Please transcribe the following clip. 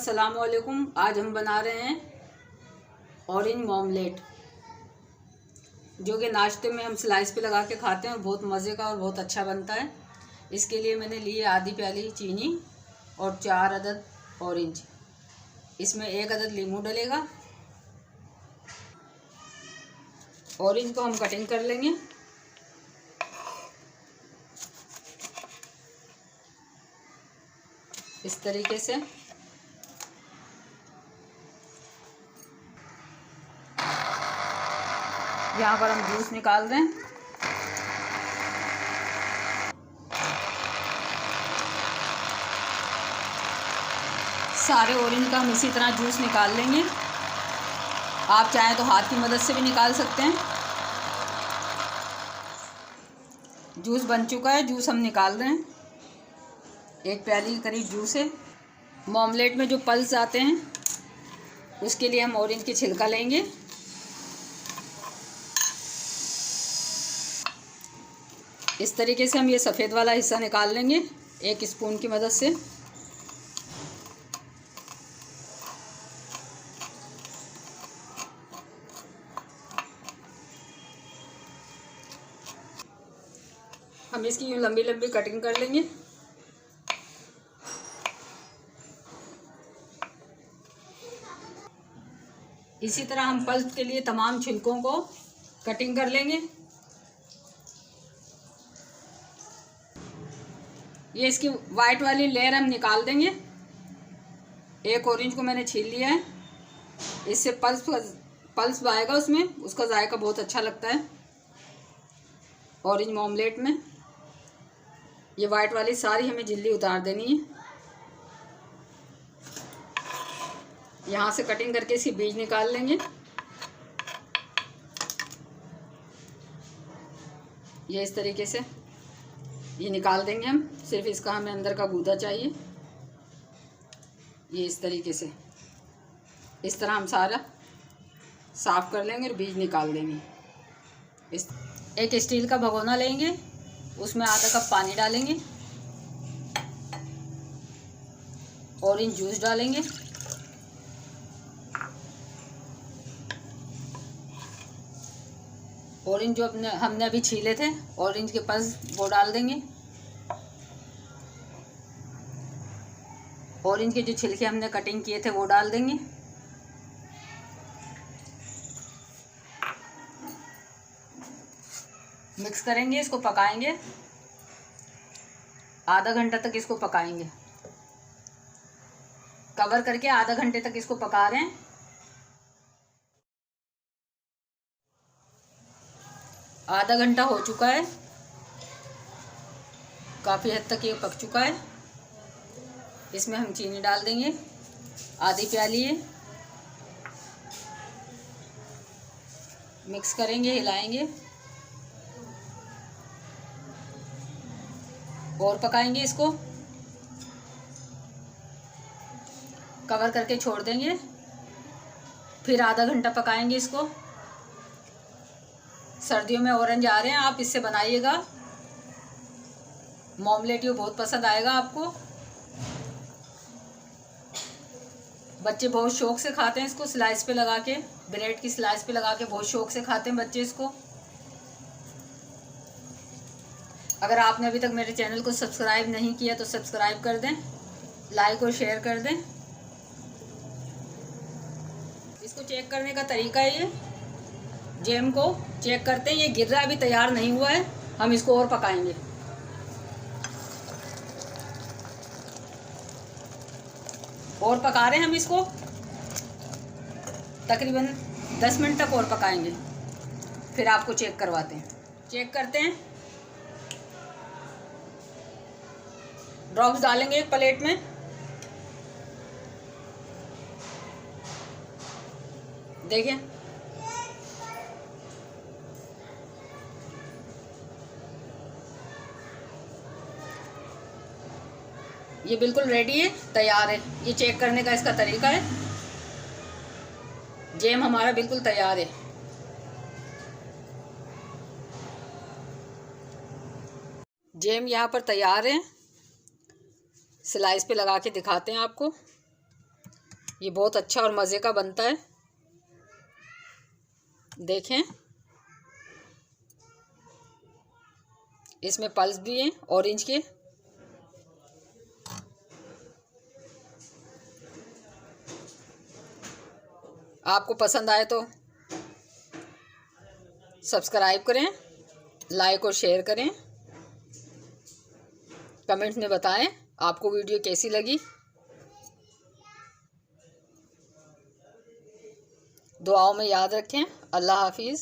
अस्सलाम वालेकुम। आज हम बना रहे हैं ऑरेंज ऑमलेट, जो कि नाश्ते में हम स्लाइस पे लगा के खाते हैं और बहुत मज़े का और बहुत अच्छा बनता है। इसके लिए मैंने लिए आधी प्याली चीनी और 4 अदद ऑरेंज। इसमें 1 अदद नींबू डलेगा। ऑरेंज को हम कटिंग कर लेंगे। इस तरीके से यहाँ पर हम जूस निकाल रहे हैं। सारे ऑरेंज का हम इसी तरह जूस निकाल लेंगे। आप चाहें तो हाथ की मदद से भी निकाल सकते हैं। जूस बन चुका है, जूस हम निकाल रहे हैं। 1 प्याली के करीब जूस है। ऑमलेट में जो पल्स आते हैं उसके लिए हम ऑरेंज की छिलका लेंगे। इस तरीके से हम ये सफ़ेद वाला हिस्सा निकाल लेंगे 1 स्पून की मदद से। हम इसकी यूँ लंबी लंबी कटिंग कर लेंगे। इसी तरह हम पल्प के लिए तमाम छिलकों को कटिंग कर लेंगे। ये इसकी वाइट वाली लेयर हम निकाल देंगे। 1 ऑरेंज को मैंने छील लिया है। इससे पल्स आएगा उसमें, उसका जायका बहुत अच्छा लगता है ऑरेंज ऑमलेट में। ये वाइट वाली सारी हमें झिल्ली उतार देनी है। यहाँ से कटिंग करके इसकी बीज निकाल लेंगे। ये इस तरीके से ये निकाल देंगे हम। सिर्फ इसका हमें अंदर का गूदा चाहिए। ये इस तरीके से इस तरह हम सारा साफ़ कर लेंगे और बीज निकाल देंगे। एक स्टील का भगोना लेंगे, उसमें आधा कप पानी डालेंगे, ऑरेंज जूस डालेंगे, ऑरेंज जो हमने अभी छीले थे ऑरेंज के पल्स वो डाल देंगे। ऑरेंज के जो छिलके हमने कटिंग किए थे वो डाल देंगे। मिक्स करेंगे, इसको पकाएंगे। आधा घंटा तक इसको पकाएंगे। कवर करके आधा घंटे तक इसको पका रहे हैं। आधा घंटा हो चुका है, काफ़ी हद तक ये पक चुका है। इसमें हम चीनी डाल देंगे, आधी प्याली है। मिक्स करेंगे, हिलाएंगे और पकाएंगे इसको। कवर करके छोड़ देंगे, फिर आधा घंटा पकाएंगे इसको। सर्दियों में ऑरेंज आ रहे हैं, आप इससे बनाइएगा। ऑमलेट ये बहुत पसंद आएगा आपको। बच्चे बहुत शौक से खाते हैं इसको, स्लाइस पे लगा के, ब्रेड की स्लाइस पे लगा के बहुत शौक से खाते हैं बच्चे इसको। अगर आपने अभी तक मेरे चैनल को सब्सक्राइब नहीं किया तो सब्सक्राइब कर दें, लाइक और शेयर कर दें। इसको चेक करने का तरीका है, ये जैम को चेक करते हैं। ये गिर रहा है, अभी तैयार नहीं हुआ है। हम इसको और पकाएंगे। और पका रहे हैं हम इसको, तकरीबन 10 मिनट तक और पकाएंगे। फिर आपको चेक करवाते हैं। चेक करते हैं। ड्रॉप्स डालेंगे एक प्लेट में। देखिए, ये बिल्कुल रेडी है, तैयार है। ये चेक करने का इसका तरीका है। जैम हमारा बिल्कुल तैयार है। जैम यहाँ पर तैयार है। स्लाइस पे लगा के दिखाते हैं आपको। ये बहुत अच्छा और मज़े का बनता है। देखें, इसमें पल्स भी हैं ऑरेंज के। आपको पसंद आए तो सब्सक्राइब करें, लाइक और शेयर करें, कमेंट में बताएं आपको वीडियो कैसी लगी। दुआओं में याद रखें। अल्लाह हाफिज़।